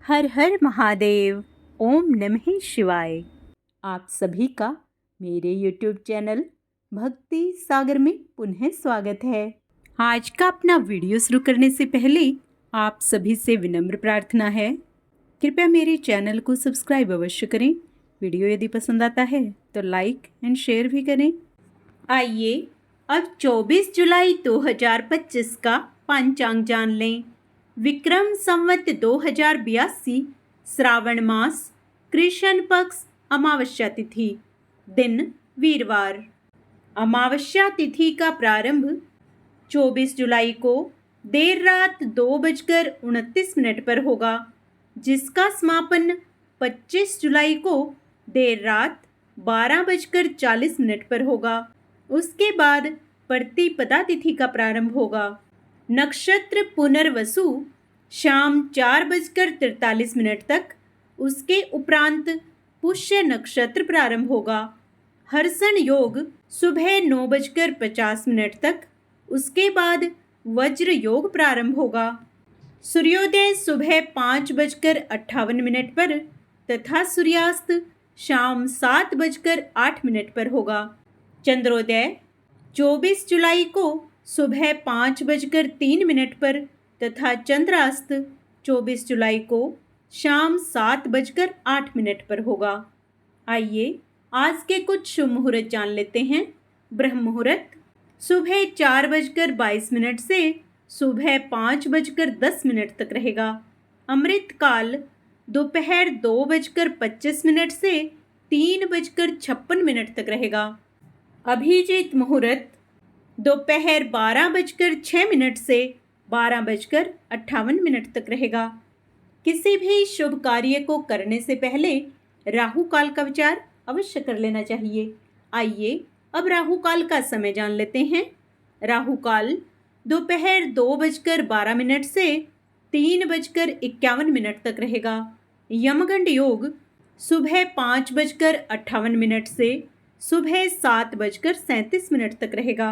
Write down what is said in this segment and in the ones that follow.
हर हर महादेव। ओम नमः शिवाय। आप सभी का मेरे YouTube चैनल भक्ति सागर में पुनः स्वागत है। आज का अपना वीडियो शुरू करने से पहले आप सभी से विनम्र प्रार्थना है, कृपया मेरे चैनल को सब्सक्राइब अवश्य करें। वीडियो यदि पसंद आता है तो लाइक एंड शेयर भी करें। आइए अब 24 जुलाई 2025 का पंचांग जान लें। विक्रम संवत 2082 श्रावण मास कृष्ण पक्ष अमावस्या तिथि, दिन वीरवार। अमावस्या तिथि का प्रारंभ 24 जुलाई को देर रात 2:29 पर होगा, जिसका समापन 25 जुलाई को देर रात 12:40 पर होगा। उसके बाद प्रतिपदा तिथि का प्रारंभ होगा। नक्षत्र पुनर्वसु शाम 4:43 तक, उसके उपरांत पुष्य नक्षत्र प्रारंभ होगा। हर्षण योग सुबह 9:50 तक, उसके बाद वज्र योग प्रारंभ होगा। सूर्योदय सुबह 5:58 पर तथा सूर्यास्त शाम 7:08 पर होगा। चंद्रोदय 24 जुलाई को सुबह 5:03 पर तथा चंद्रास्त 24 जुलाई को शाम 7:08 पर होगा। आइए आज के कुछ शुभ मुहूर्त जान लेते हैं। ब्रह्म मुहूर्त सुबह 4:22 से सुबह 5:10 तक रहेगा। अमृत काल दोपहर 2:25 से 3:56 तक रहेगा। अभिजीत मुहूर्त दोपहर 12:06 से 12:58 तक रहेगा। किसी भी शुभ कार्य को करने से पहले राहु काल का विचार अवश्य कर लेना चाहिए। आइए अब राहु काल का समय जान लेते हैं। राहु काल दोपहर 2:12 से 3:51 तक रहेगा। यमगंड योग सुबह 5:58 से सुबह 7:37 तक रहेगा।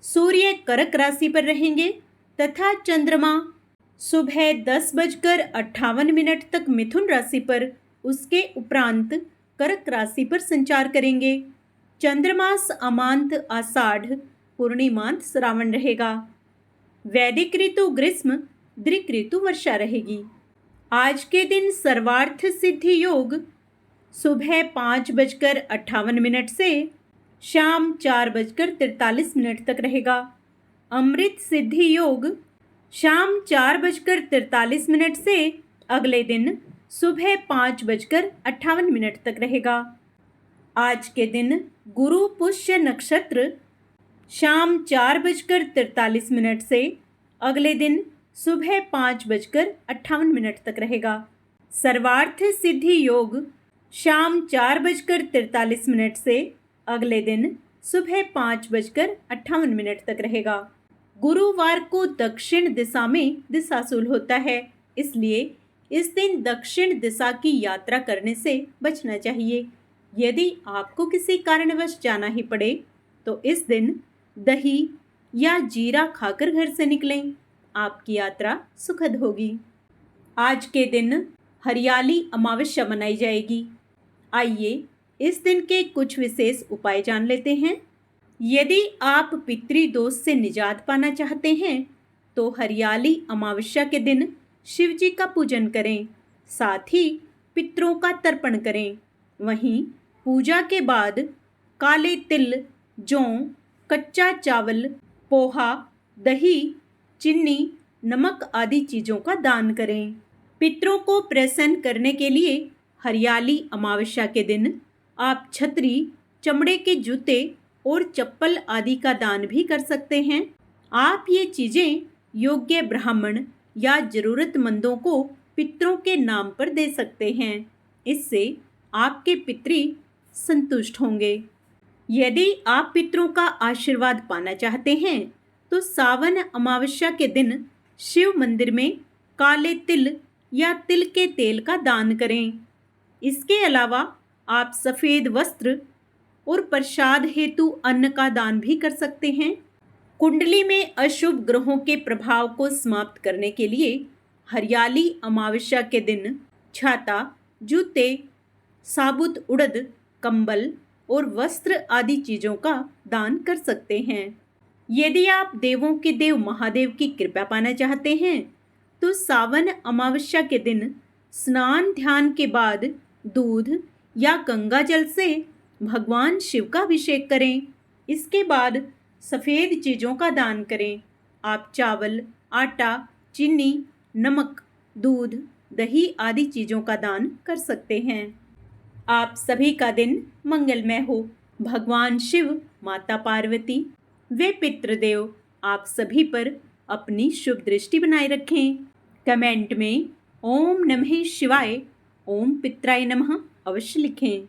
सूर्य कर्क राशि पर रहेंगे तथा चंद्रमा सुबह 10:58 तक मिथुन राशि पर, उसके उपरांत कर्क राशि पर संचार करेंगे। चंद्रमास अमांत आषाढ़, पूर्णिमांत श्रावण रहेगा। वैदिक ऋतु ग्रीष्म, दृक ऋतु वर्षा रहेगी। आज के दिन सर्वार्थ सिद्धि योग सुबह 5:58 से शाम 4:43 तक रहेगा। अमृत सिद्धि योग शाम 4:43 से अगले दिन सुबह 5:58 तक रहेगा। आज के दिन गुरु पुष्य नक्षत्र शाम 4:43 से अगले दिन सुबह 5:58 तक रहेगा। सर्वार्थ सिद्धि योग शाम 4:43 से अगले दिन सुबह 5:58 तक रहेगा। गुरुवार को दक्षिण दिशा में दिशाशूल होता है, इसलिए इस दिन दक्षिण दिशा की यात्रा करने से बचना चाहिए। यदि आपको किसी कारणवश जाना ही पड़े तो इस दिन दही या जीरा खाकर घर से निकलें, आपकी यात्रा सुखद होगी। आज के दिन हरियाली अमावस्या मनाई जाएगी। आइए इस दिन के कुछ विशेष उपाय जान लेते हैं। यदि आप पितृदोष से निजात पाना चाहते हैं तो हरियाली अमावस्या के दिन शिव जी का पूजन करें, साथ ही पितरों का तर्पण करें। वहीं पूजा के बाद काले तिल, जौ, कच्चा चावल, पोहा, दही, चीनी, नमक आदि चीज़ों का दान करें। पितरों को प्रसन्न करने के लिए हरियाली अमावस्या के दिन आप छतरी, चमड़े के जूते और चप्पल आदि का दान भी कर सकते हैं। आप ये चीज़ें योग्य ब्राह्मण या जरूरतमंदों को पितरों के नाम पर दे सकते हैं। इससे आपके पितृ संतुष्ट होंगे। यदि आप पितरों का आशीर्वाद पाना चाहते हैं तो सावन अमावस्या के दिन शिव मंदिर में काले तिल या तिल के तेल का दान करें। इसके अलावा आप सफ़ेद वस्त्र और प्रसाद हेतु अन्न का दान भी कर सकते हैं। कुंडली में अशुभ ग्रहों के प्रभाव को समाप्त करने के लिए हरियाली अमावस्या के दिन छाता, जूते, साबुत उड़द, कंबल और वस्त्र आदि चीजों का दान कर सकते हैं। यदि आप देवों के देव महादेव की कृपा पाना चाहते हैं तो सावन अमावस्या के दिन स्नान ध्यान के बाद दूध या गंगा जल से भगवान शिव का अभिषेक करें। इसके बाद सफ़ेद चीज़ों का दान करें। आप चावल, आटा, चीनी, नमक, दूध, दही आदि चीज़ों का दान कर सकते हैं। आप सभी का दिन मंगलमय हो। भगवान शिव, माता पार्वती वे पितृदेव आप सभी पर अपनी शुभ दृष्टि बनाए रखें। कमेंट में ओम नमः शिवाय, ओम पित्राय नमः अवश्य लिखें।